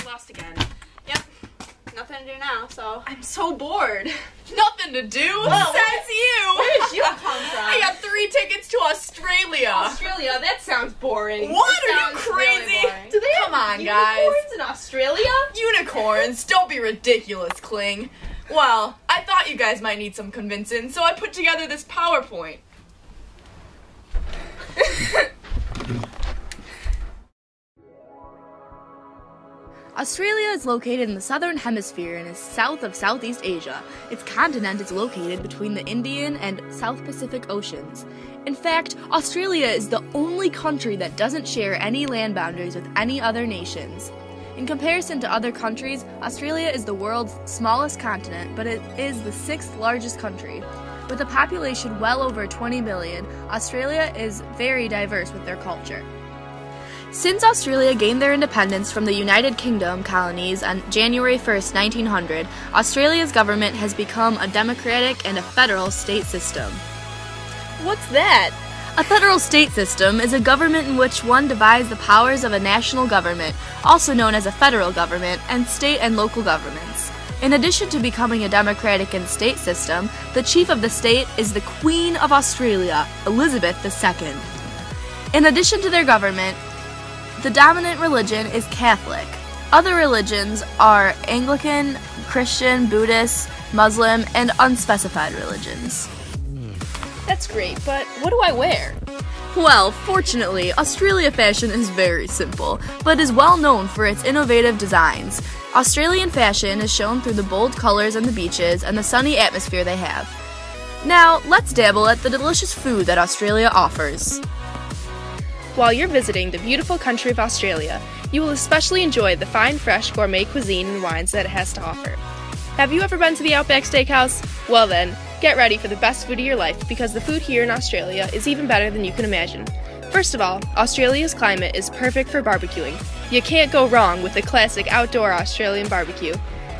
lost again. Yep. Nothing to do now, so. I'm so bored. Nothing to do? Whoa, Says you. Where did you come from? I got 3 tickets to Australia. Australia? That sounds boring. What? That Are you sounds really crazy? boring. Do they Come on, guys. Unicorns in Australia? Unicorns? Don't be ridiculous, Kling. Well, I thought you guys might need some convincing, so I put together this PowerPoint. Australia is located in the southern hemisphere and is south of Southeast Asia. Its continent is located between the Indian and South Pacific Oceans. In fact, Australia is the only country that doesn't share any land boundaries with any other nations. In comparison to other countries, Australia is the world's smallest continent, but it is the 6th largest country. With a population well over 20 million, Australia is very diverse with their culture. Since Australia gained their independence from the United Kingdom colonies on January 1st, 1900, Australia's government has become a democratic and a federal state system. What's that? A federal state system is a government in which one divides the powers of a national government, also known as a federal government, and state and local governments. In addition to becoming a democratic and state system, the chief of the state is the Queen of Australia, Elizabeth II. In addition to their government, the dominant religion is Catholic. Other religions are Anglican, Christian, Buddhist, Muslim, and unspecified religions. That's great, but what do I wear? Well, fortunately, Australia fashion is very simple, but is well known for its innovative designs. Australian fashion is shown through the bold colors on the beaches and the sunny atmosphere they have. Now, let's dabble at the delicious food that Australia offers. While you're visiting the beautiful country of Australia, you will especially enjoy the fine, fresh gourmet cuisine and wines that it has to offer. Have you ever been to the Outback Steakhouse? Well then, get ready for the best food of your life because the food here in Australia is even better than you can imagine. First of all, Australia's climate is perfect for barbecuing. You can't go wrong with a classic outdoor Australian barbecue.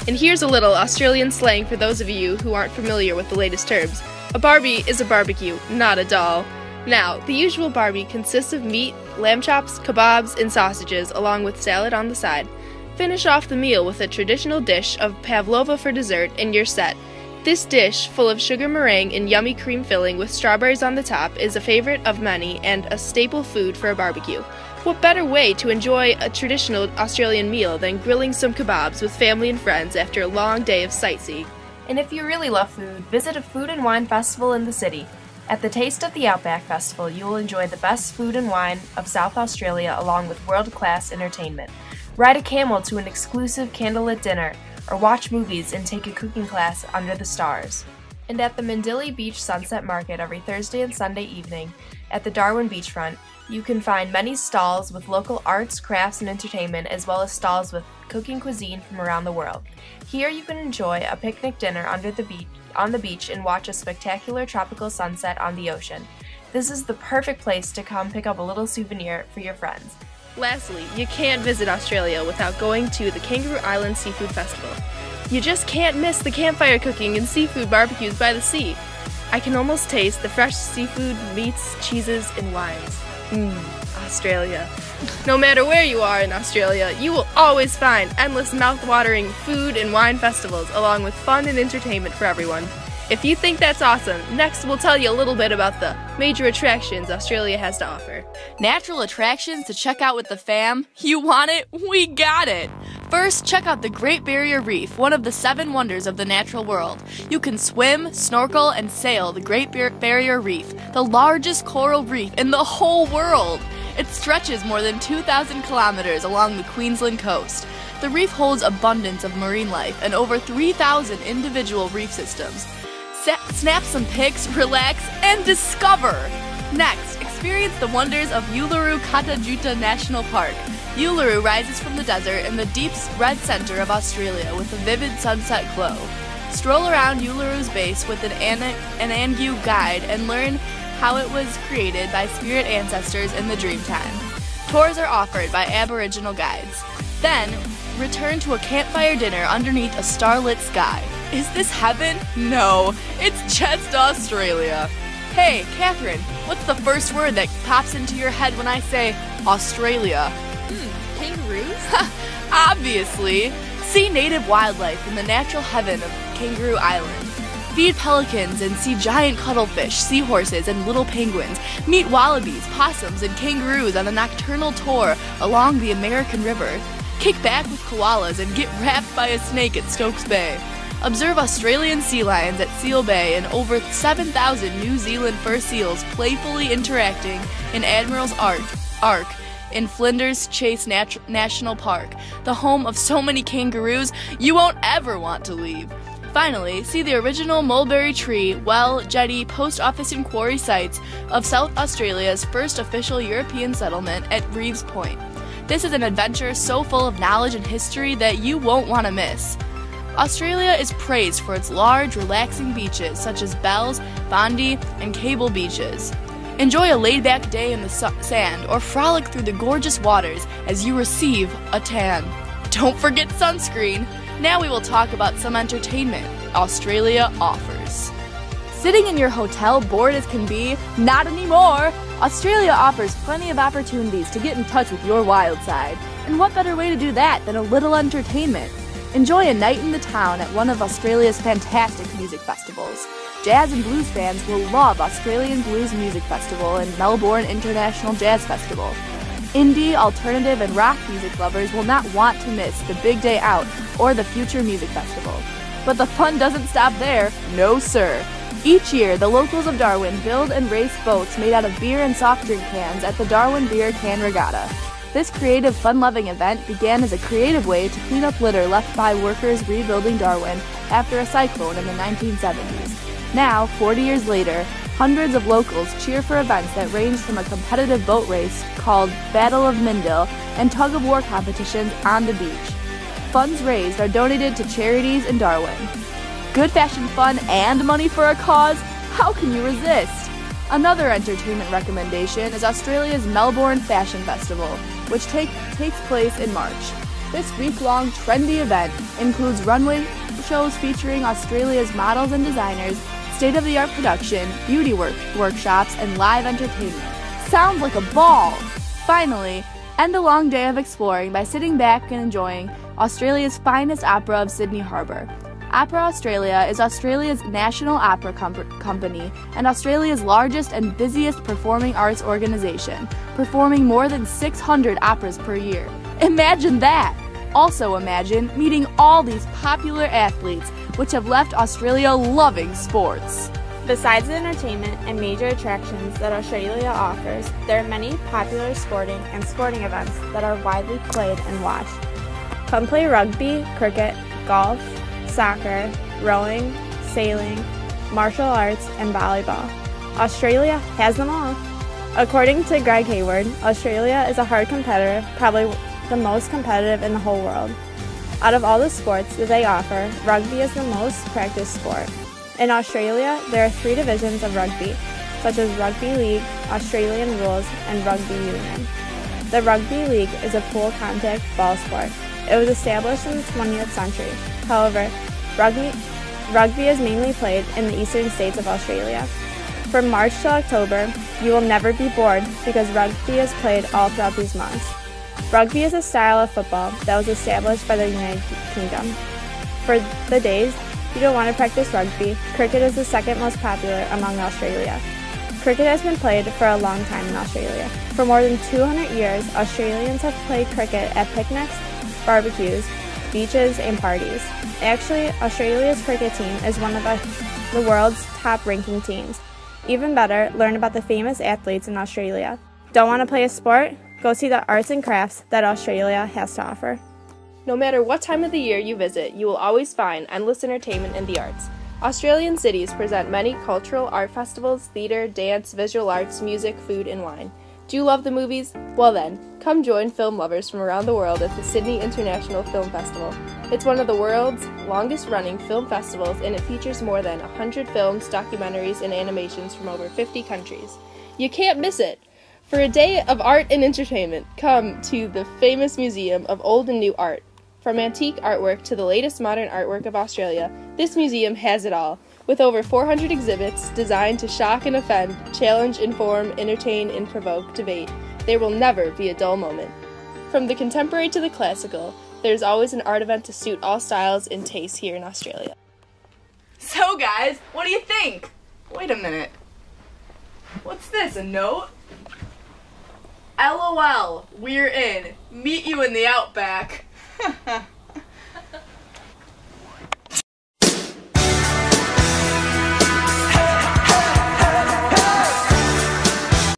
And here's a little Australian slang for those of you who aren't familiar with the latest terms. A barbie is a barbecue, not a doll. Now, the usual barbie consists of meat, lamb chops, kebabs, and sausages, along with salad on the side. Finish off the meal with a traditional dish of pavlova for dessert, and you're set. This dish, full of sugar meringue and yummy cream filling with strawberries on the top, is a favorite of many and a staple food for a barbecue. What better way to enjoy a traditional Australian meal than grilling some kebabs with family and friends after a long day of sightseeing? And if you really love food, visit a food and wine festival in the city. At the Taste of the Outback Festival, you will enjoy the best food and wine of South Australia along with world-class entertainment. Ride a camel to an exclusive candlelit dinner, or watch movies and take a cooking class under the stars. And at the Mandilli Beach Sunset Market every Thursday and Sunday evening at the Darwin beachfront, you can find many stalls with local arts, crafts, and entertainment, as well as stalls with cooking cuisine from around the world. Here you can enjoy a picnic dinner on the beach and watch a spectacular tropical sunset on the ocean. This is the perfect place to come pick up a little souvenir for your friends. Lastly, you can't visit Australia without going to the Kangaroo Island Seafood Festival. You just can't miss the campfire cooking and seafood barbecues by the sea. I can almost taste the fresh seafood, meats, cheeses, and wines. Australia. No matter where you are in Australia, you will always find endless mouth-watering food and wine festivals along with fun and entertainment for everyone. If you think that's awesome, next we'll tell you a little bit about the major attractions Australia has to offer. Natural attractions to check out with the fam? You want it? We got it! First, check out the Great Barrier Reef, one of the 7 wonders of the natural world. You can swim, snorkel, and sail the Great Barrier Reef, the largest coral reef in the whole world. It stretches more than 2,000 kilometers along the Queensland coast. The reef holds abundance of marine life and over 3,000 individual reef systems. Snap some pics, relax, and discover! Next, experience the wonders of Uluru Kata National Park. Uluru rises from the desert in the deep red center of Australia with a vivid sunset glow. Stroll around Uluru's base with an Angu guide and learn how it was created by spirit ancestors in the Dreamtime. Tours are offered by Aboriginal guides. Then, return to a campfire dinner underneath a starlit sky. Is this heaven? No, it's just Australia. Hey, Katharine, what's the first word that pops into your head when I say Australia? Kangaroos? Obviously, see native wildlife in the natural heaven of Kangaroo Island. Feed pelicans and see giant cuttlefish, seahorses, and little penguins. Meet wallabies, possums, and kangaroos on a nocturnal tour along the American River. Kick back with koalas and get wrapped by a snake at Stokes Bay. Observe Australian sea lions at Seal Bay and over 7,000 New Zealand fur seals playfully interacting in Admiral's Ark in Flinders Chase National Park, the home of so many kangaroos you won't ever want to leave. Finally, see the original mulberry tree, well, jetty, post office and quarry sites of South Australia's first official European settlement at Reeves Point. This is an adventure so full of knowledge and history that you won't want to miss. Australia is praised for its large, relaxing beaches such as Bells, Bondi, and Cable beaches. Enjoy a laid-back day in the sand or frolic through the gorgeous waters as you receive a tan. Don't forget sunscreen! Now we will talk about some entertainment Australia offers. Sitting in your hotel bored as can be? Not anymore! Australia offers plenty of opportunities to get in touch with your wild side. And what better way to do that than a little entertainment? Enjoy a night in the town at one of Australia's fantastic music festivals. Jazz and blues fans will love Australian Blues Music Festival and Melbourne International Jazz Festival. Indie, alternative, and rock music lovers will not want to miss the Big Day Out or the Future Music Festival. But the fun doesn't stop there. No, sir. Each year, the locals of Darwin build and race boats made out of beer and soft drink cans at the Darwin Beer Can Regatta. This creative, fun-loving event began as a creative way to clean up litter left by workers rebuilding Darwin after a cyclone in the 1970s. Now, 40 years later, hundreds of locals cheer for events that range from a competitive boat race called Battle of Mindil and tug-of-war competitions on the beach. Funds raised are donated to charities in Darwin. Good fashion fun and money for a cause? How can you resist? Another entertainment recommendation is Australia's Melbourne Fashion Festival, which takes place in March. This week-long trendy event includes runway shows featuring Australia's models and designers, state-of-the-art production, beauty workshops, and live entertainment. Sounds like a ball! Finally, end a long day of exploring by sitting back and enjoying Australia's finest opera of Sydney Harbour. Opera Australia is Australia's national opera company and Australia's largest and busiest performing arts organization, performing more than 600 operas per year. Imagine that! Also imagine meeting all these popular athletes which have left Australia loving sports. Besides the entertainment and major attractions that Australia offers, there are many popular sporting and sporting events that are widely played and watched. Come play rugby, cricket, golf, soccer, rowing, sailing, martial arts, and volleyball. Australia has them all. According to Greg Hayward, Australia is a hard competitor, probably the most competitive in the whole world. Out of all the sports that they offer, rugby is the most practiced sport. In Australia, there are 3 divisions of rugby, such as Rugby League, Australian Rules, and Rugby Union. The Rugby League is a full contact ball sport. It was established in the 20th century. However, rugby is mainly played in the eastern states of Australia. From March to October, you will never be bored because rugby is played all throughout these months. Rugby is a style of football that was established by the United Kingdom. For the days you don't want to practice rugby, cricket is the second most popular among Australia. Cricket has been played for a long time in Australia. For more than 200 years, Australians have played cricket at picnics, barbecues, beaches, and parties. Actually, Australia's cricket team is one of the world's top-ranking teams. Even better, learn about the famous athletes in Australia. Don't want to play a sport? Go see the arts and crafts that Australia has to offer. No matter what time of the year you visit, you will always find endless entertainment in the arts. Australian cities present many cultural art festivals, theater, dance, visual arts, music, food, and wine. Do you love the movies? Well then, come join film lovers from around the world at the Sydney International Film Festival. It's one of the world's longest-running film festivals, and it features more than 100 films, documentaries, and animations from over 50 countries. You can't miss it! For a day of art and entertainment, come to the famous Museum of Old and New Art. From antique artwork to the latest modern artwork of Australia, this museum has it all. With over 400 exhibits designed to shock and offend, challenge, inform, entertain, and provoke debate, there will never be a dull moment. From the contemporary to the classical, there's always an art event to suit all styles and tastes here in Australia. So guys, what do you think? Wait a minute. What's this, a note? LOL, we're in. Meet you in the outback.